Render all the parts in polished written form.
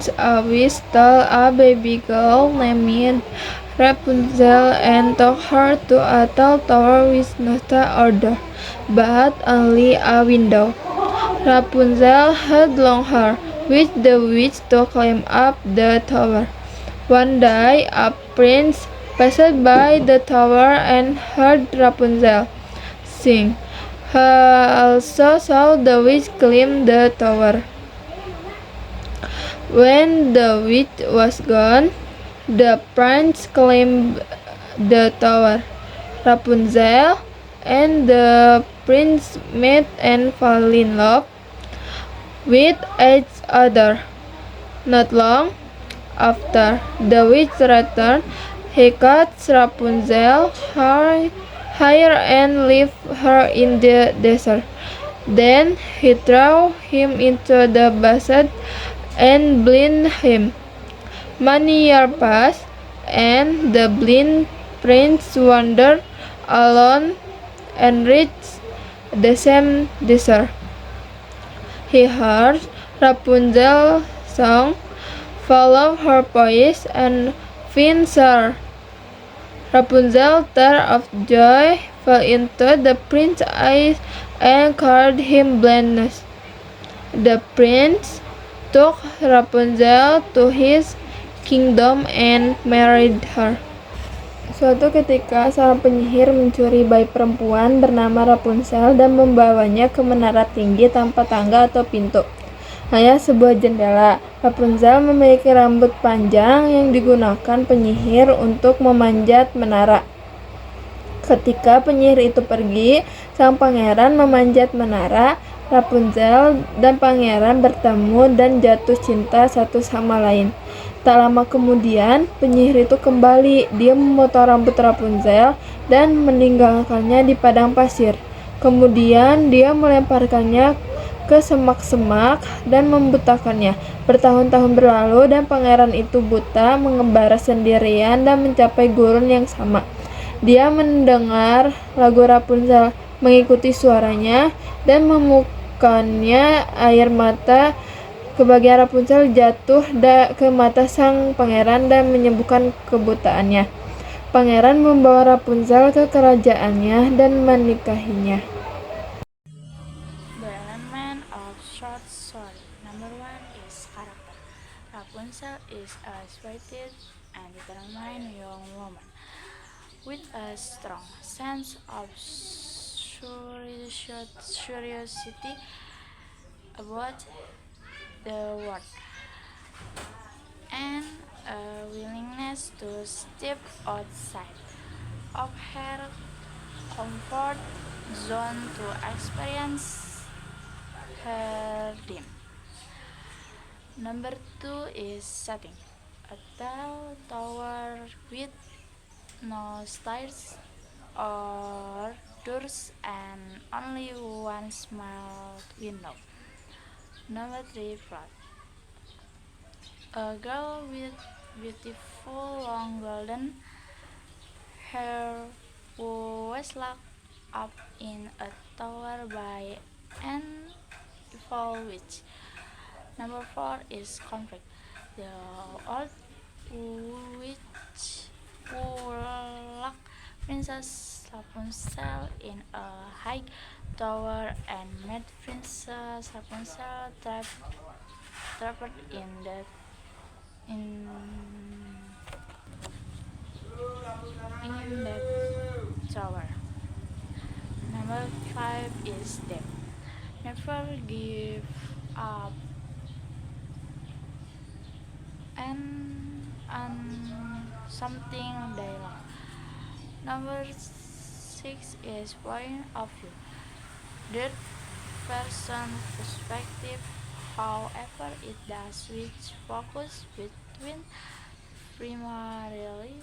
prince always stole a baby girl named Rapunzel and took her to a tall tower with not a door, but only a window. Rapunzel had long hair, which the witch to climb up the tower. One day, a prince passed by the tower and heard Rapunzel sing. He also saw the witch climb the tower. When the witch was gone, the prince climbed the tower. Rapunzel and the prince met and fell in love with each other. Not long after the witch returned, he cut Rapunzel's hair and left her in the desert. Then he threw him into the basket and blinded him. Many years passed, and the blind prince wandered alone and reached the same desert. He heard Rapunzel's song, followed her voice, and found her. Rapunzel, tears of joy, fell into the prince's eyes and cured him blindness. The prince took Rapunzel to his kingdom and married her. Suatu ketika, seorang penyihir mencuri bayi perempuan bernama Rapunzel dan membawanya ke menara tinggi tanpa tangga atau pintu. Hanya sebuah jendela. Rapunzel memiliki rambut panjang yang digunakan penyihir untuk memanjat menara. Ketika penyihir itu pergi, sang pangeran memanjat menara. Rapunzel dan pangeran bertemu dan jatuh cinta satu sama lain. Tak lama kemudian, penyihir itu kembali. Dia memotong rambut Rapunzel dan meninggalkannya di padang pasir. Kemudian dia melemparkannya ke semak-semak dan membutakannya. Bertahun-tahun berlalu dan pangeran itu buta, mengembara sendirian dan mencapai gurun yang sama. Dia mendengar lagu Rapunzel, mengikuti suaranya, dan menemukannya air mata kebahagiaan Rapunzel jatuh ke mata sang pangeran dan menyembuhkan kebutaannya. Pangeran membawa Rapunzel ke kerajaannya dan menikahinya. The element of short story. Number 1 is character. Rapunzel is a spirited and determined young woman with a strong sense of curiosity about the world and a willingness to step outside of her comfort zone to experience her dream. Number 2 is setting. A tall tower with no stairs or doors and only one small window. Number 3, plot. A girl with beautiful long golden hair who was locked up in a tower by an evil witch. Number 4 is conflict. The old witch who locked Princess Rapunzel in a high tower and made Princess Rapunzel trapped in that tower. Number 5 is death. Never give up and something dialogue. Number 6 is point of view. Third person perspective, however, it does which focus between primarily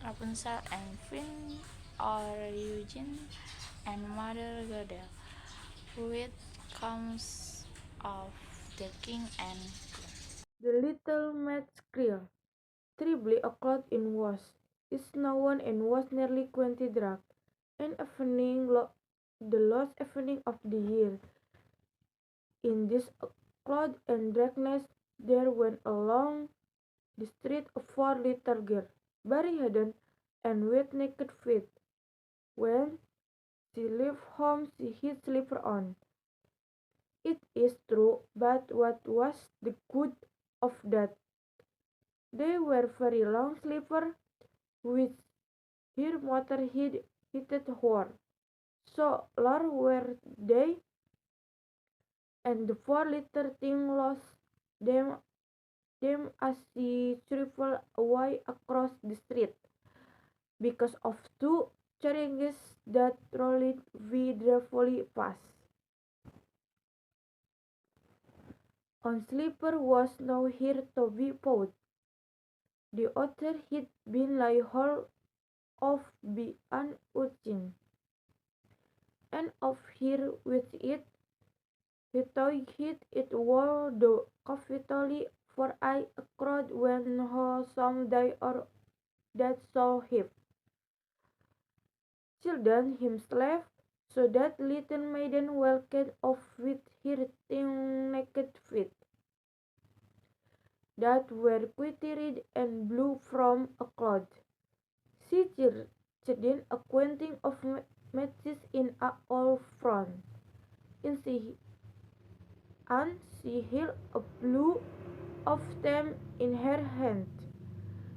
Rapunzel and Prince or Eugene and Mother Gothel, which comes of the king and queen. The Little Matchgirl, terribly o'clock in was, is known and was nearly 20 dark, an evening the last evening of the year. In this cloud and darkness, there went along the street a poor little girl, bareheaded and with naked feet. When she left home, she had slippers on. It is true, but what was the good of that? They were very long slippers, which her mother had hated her. So long were they, and the poor little thing lost them as she shuffled away across the street, because of two carriages that rolled dreadfully fast. One slipper was nowhere to be found. The other had been laid hold of by an urchin, and of her with it. He took it wore the capitally, for I crowd when some day or that saw him. Children himself, so that little maiden walked off with her thin naked feet, that were quite red and blue from a cloud. She chidden a quenting of matches in a old front, and she held a blue of them in her hand.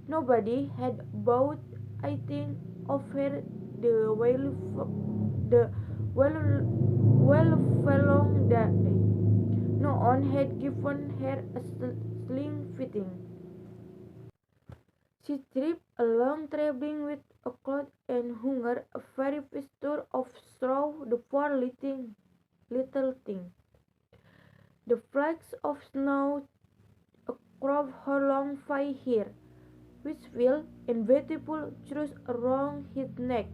Nobody had bought anything of her the well, long day. No one had given her a sling fitting. She tripped along traveling with a cold and hunger, a very picture of sorrow, the poor little thing. The flakes of snow crop her long white hair, which fell in beautiful truths around his neck.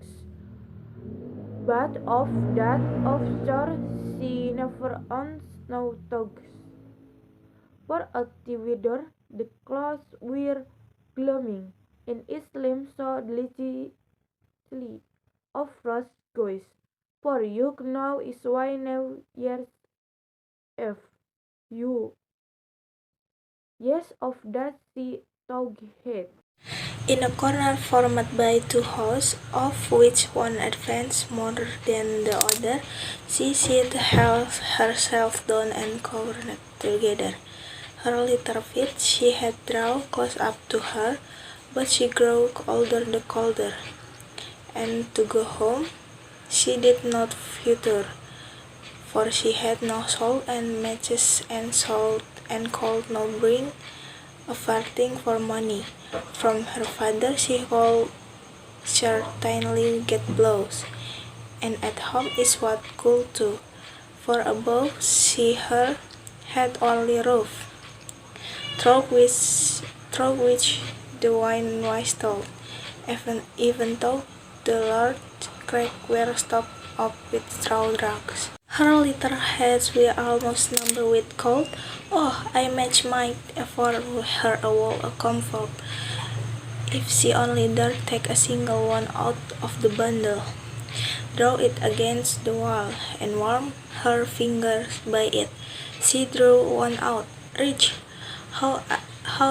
But of that of sure she never owned snow togs. For at the window the clouds were gloaming, and its lamp so deliciously of rose goes. For you now is why now years if you yes of that she tog head. In a corner formed by two houses, of which one advanced more than the other, she sat herself down and cowered together. Her little feet she had drawn close up to her, but she grew colder, and to go home she did not venture, for she had no salt and matches and salt and could not bring a farthing for money. From her father she would certainly get blows, and at home is what could too, for above she her had only roof, through which the wind was told, even though the large cracks were stopped up with straw rugs. Her little hands were almost numb with cold. Oh, I much might afford her a wall of comfort, if she only dared take a single one out of the bundle, draw it against the wall, and warm her fingers by it. She drew one out. Rich! How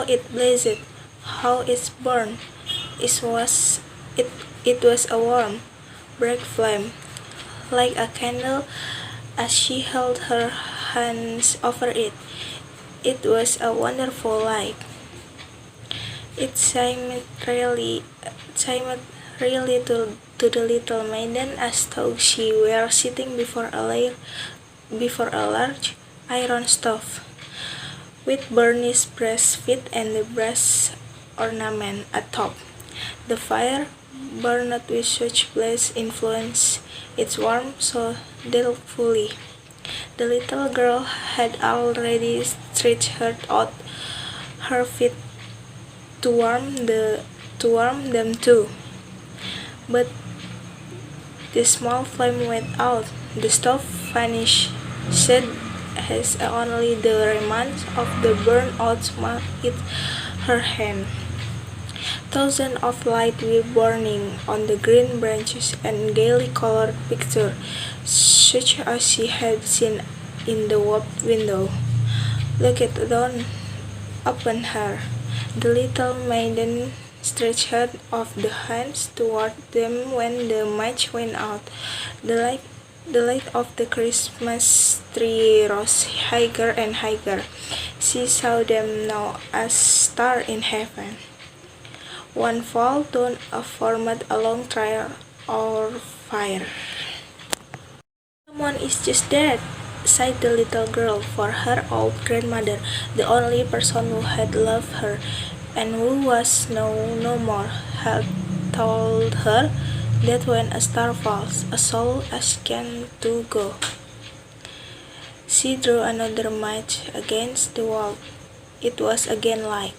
it blazed! How it burned! It it was a warm, bright flame, like a candle, as she held her hands over it. It was a wonderful light. It seemed really to the little maiden as though she were sitting before a large iron stove, with burnished brass feet and the brass ornament atop. The fire burned with such blessed influence, its warmth so delightfully. The little girl had already stretched out her feet to warm them too. But the small flame went out, the stove vanished, as only the remnants of the burnt-out smoke hit her hand. Thousands of lights were burning on the green branches and gaily colored pictures, such as she had seen in the warped window. Looked down upon her. The little maiden stretched out the hands toward them when the match went out. The light of the Christmas tree rose higher and higher. She saw them now as stars in heaven. One fall down formed a long trail of fire. "Someone is just dead," sighed the little girl, for her old grandmother, the only person who had loved her and who was now no more, had told her that when a star falls, a soul asks to go. She drew another match against the wall. It was again light,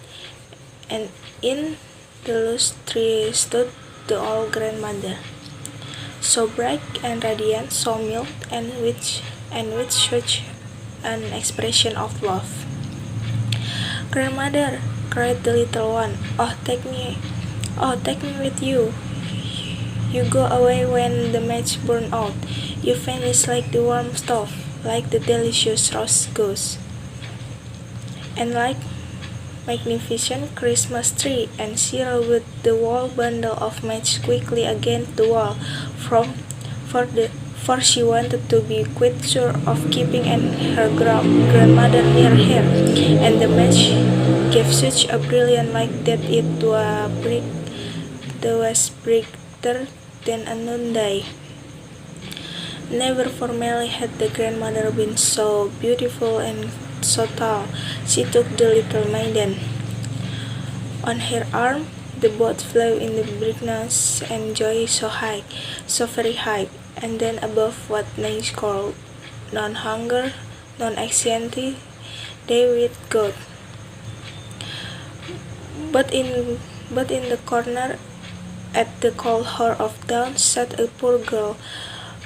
and in the loose tree stood the old grandmother, so bright and radiant, so mild, and with such an expression of love. "Grandmother," cried the little one, oh, take me with you. You go away when the match burn out. You vanish like the warm stove, like the delicious roast goose, and like magnificent Christmas tree," and she rolled the whole bundle of matches quickly against the wall, for she wanted to be quite sure of keeping her grandmother near her, and the match gave such a brilliant light that it was brighter than a noonday. Never formerly had the grandmother been so beautiful and so tall. She took the little maiden on her arm. The boat flew in the brightness and joy so high, so very high, and then above what nature called non-hunger, non-anxiety, they would go. But in the corner, at the cold hour of dawn, sat a poor girl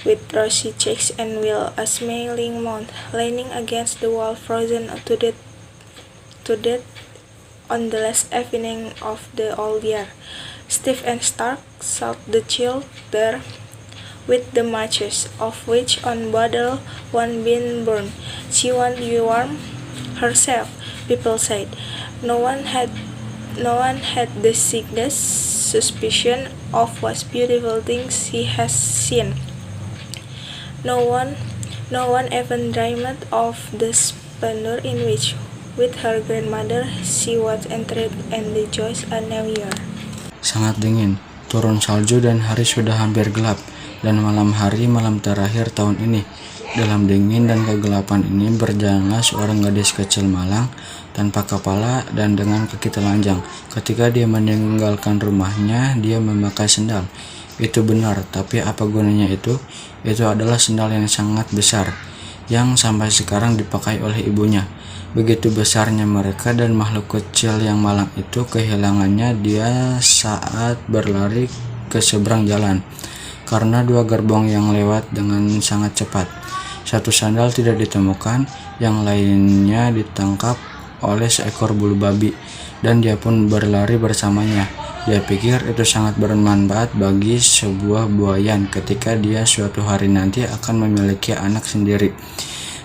with rosy cheeks and a smiling mouth, leaning against the wall, frozen to death on the last evening of the old year. Stiff and stark sat the child there, with the matches, of which on bundle one been burned. She wanted to warm herself, people said. No one had the slightest suspicion of what beautiful things she has seen. No one even dreamed of the splendor in which, with her grandmother, she was entered and the joys a new year. Sangat dingin, turun salju dan hari sudah hampir gelap, dan malam hari malam terakhir tahun ini. Dalam dingin dan kegelapan ini berjalanlah seorang gadis kecil malang, tanpa kepala dan dengan kaki telanjang. Ketika dia meninggalkan rumahnya, dia memakai sendal. Itu benar, tapi apa gunanya itu? Itu adalah sendal yang sangat besar, yang sampai sekarang dipakai oleh ibunya. Begitu besarnya mereka, dan makhluk kecil yang malang itu kehilangannya dia saat berlari ke seberang jalan, karena dua gerbong yang lewat dengan sangat cepat. Satu sandal tidak ditemukan, yang lainnya ditangkap oleh seekor bulu babi, dan dia pun berlari bersamanya. Dia pikir itu sangat bermanfaat bagi sebuah buayan ketika dia suatu hari nanti akan memiliki anak sendiri.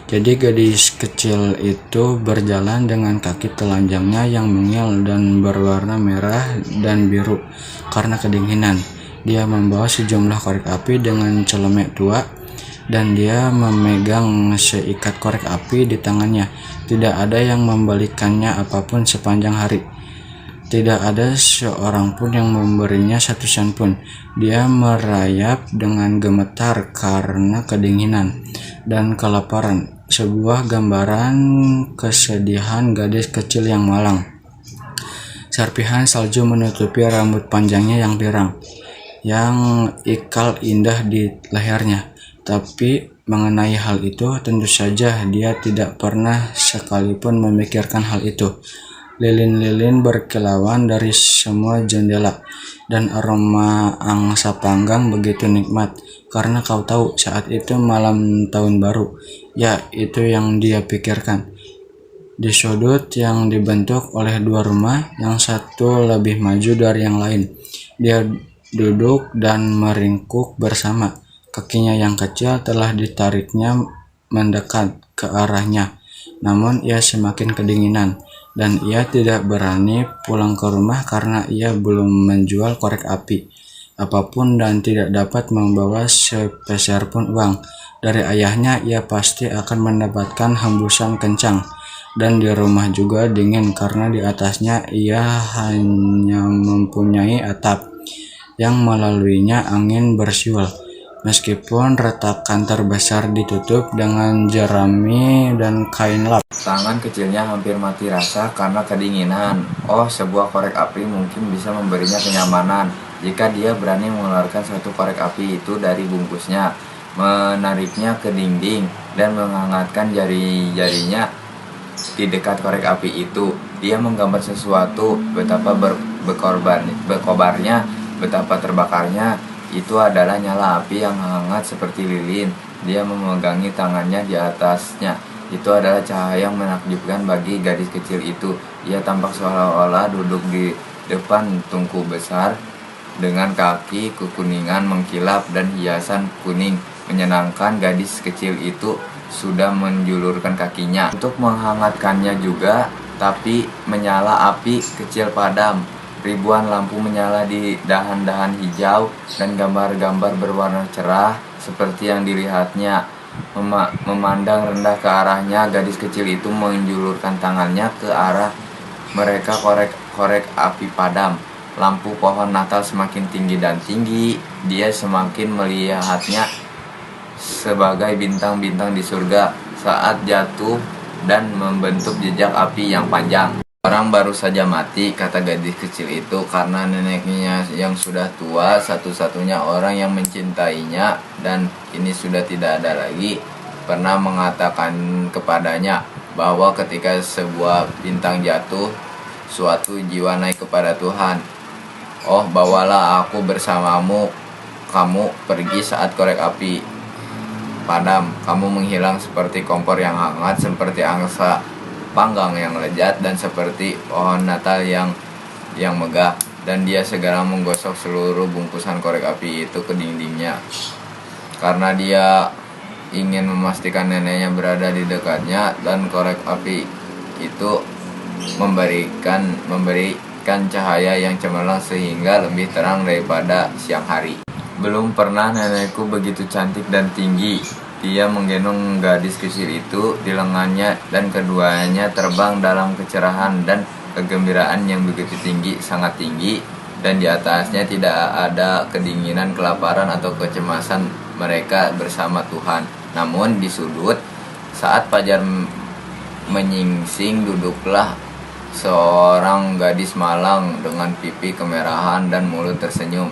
Jadi gadis kecil itu berjalan dengan kaki telanjangnya yang mungil dan berwarna merah dan biru karena kedinginan. Dia membawa sejumlah korek api dengan celemek tua, dan dia memegang seikat korek api di tangannya. Tidak ada yang membalikannya apapun sepanjang hari. Tidak ada seorang pun yang memberinya satu sen pun. Dia merayap dengan gemetar karena kedinginan dan kelaparan. Sebuah gambaran kesedihan gadis kecil yang malang. Serpihan salju menutupi rambut panjangnya yang pirang, yang ikal indah di lehernya. Tapi mengenai hal itu, tentu saja dia tidak pernah sekalipun memikirkan hal itu. Lilin-lilin berkilauan dari semua jendela, dan aroma angsa panggang begitu nikmat, karena kau tahu saat itu malam tahun baru. Ya, itu yang dia pikirkan. Di sudut yang dibentuk oleh dua rumah, yang satu lebih maju dari yang lain, dia duduk dan meringkuk bersama. Kakinya yang kecil telah ditariknya mendekat ke arahnya, namun ia semakin kedinginan. dan ia tidak berani pulang ke rumah karena ia belum menjual korek api apapun dan tidak dapat membawa sepeser pun uang. Dari ayahnya ia pasti akan mendapatkan hembusan kencang, dan di rumah juga dingin karena di atasnya ia hanya mempunyai atap yang melaluinya angin bersiul. Meskipun retakan terbesar ditutup dengan jerami dan kain lap. Tangan kecilnya hampir mati rasa karena kedinginan. Oh, sebuah korek api mungkin bisa memberinya kenyamanan jika dia berani mengeluarkan satu korek api itu dari bungkusnya, menariknya ke dinding, dan menghangatkan jari-jarinya di dekat korek api itu. Dia menggambar sesuatu, betapa berkobarnya, betapa terbakarnya. Itu adalah nyala api yang hangat seperti lilin. Dia memegangi tangannya di atasnya. Itu adalah cahaya yang menakjubkan bagi gadis kecil itu. Ia tampak seolah-olah duduk di depan tungku besar dengan kaki kekuningan mengkilap dan hiasan kuning menyenangkan. Gadis kecil itu sudah menjulurkan kakinya untuk menghangatkannya juga, tapi menyala api kecil padam. Ribuan lampu menyala di dahan-dahan hijau dan gambar-gambar berwarna cerah seperti yang dilihatnya. Memandang rendah ke arahnya, gadis kecil itu menjulurkan tangannya ke arah mereka. Korek api padam. Lampu pohon Natal semakin tinggi dan tinggi. Dia semakin melihatnya sebagai bintang-bintang di surga saat jatuh dan membentuk jejak api yang panjang. Orang baru saja mati, kata gadis kecil itu, karena neneknya yang sudah tua, satu-satunya orang yang mencintainya dan ini sudah tidak ada lagi, pernah mengatakan kepadanya bahwa ketika sebuah bintang jatuh, suatu jiwa naik kepada Tuhan. Oh, bawalah aku bersamamu. Kamu pergi saat korek api padam. Kamu menghilang seperti kompor yang hangat, seperti angsa panggang yang lezat, dan seperti pohon Natal yang megah. Dan dia segera menggosok seluruh bungkusan korek api itu ke dindingnya, karena dia ingin memastikan neneknya berada di dekatnya, dan korek api itu memberikan cahaya yang cemerlang sehingga lebih terang daripada siang hari. Belum pernah nenekku begitu cantik dan tinggi. Dia menggendong gadis kecil itu di lengannya dan keduanya terbang dalam kecerahan dan kegembiraan yang begitu tinggi, sangat tinggi, dan di atasnya tidak ada kedinginan, kelaparan, atau kecemasan. Mereka bersama Tuhan. Namun di sudut, saat fajar menyingsing, duduklah seorang gadis malang dengan pipi kemerahan dan mulut tersenyum,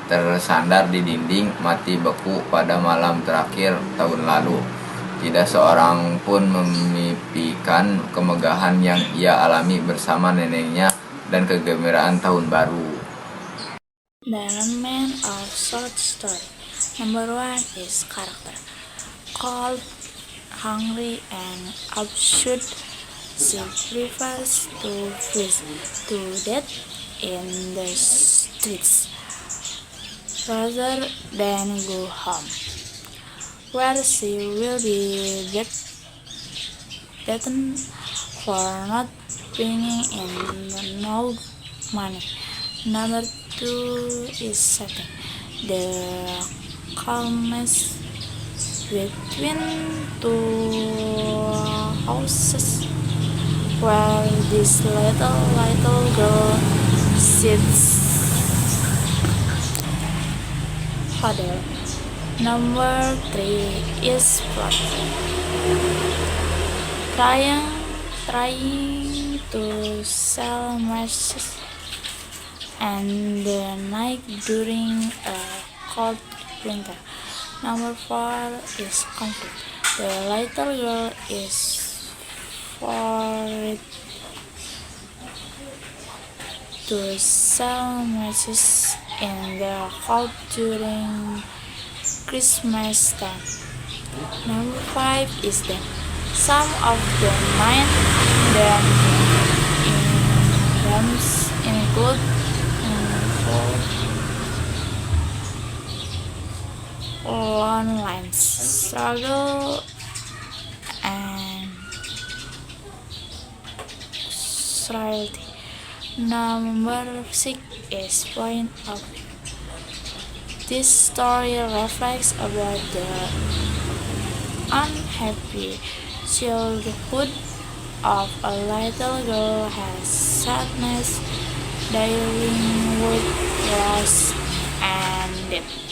tersandar di dinding, mati beku pada malam terakhir tahun lalu. Tidak seorang pun memimpikan kemegahan yang ia alami bersama neneknya dan kegembiraan tahun baru. The element of short story. Number 1 is character. Cold, hungry, and absurd. She prefers to freeze to death in the streets rather than go home, where she will be beaten for not bringing in no money. Number 2 is setting. The calmness between two houses, where this little girl sits huddled. Number 3 is plot. Trying to sell matches and the night during a cold winter. Number 4 is conflict. The little girl is forced to sell matches in the cold during Christmas time. Number 5 is that some of the main themes include loneliness, struggle, and reality. Number 6 is point of this story reflects about the unhappy childhood of a little girl has sadness, dealing with loss and death.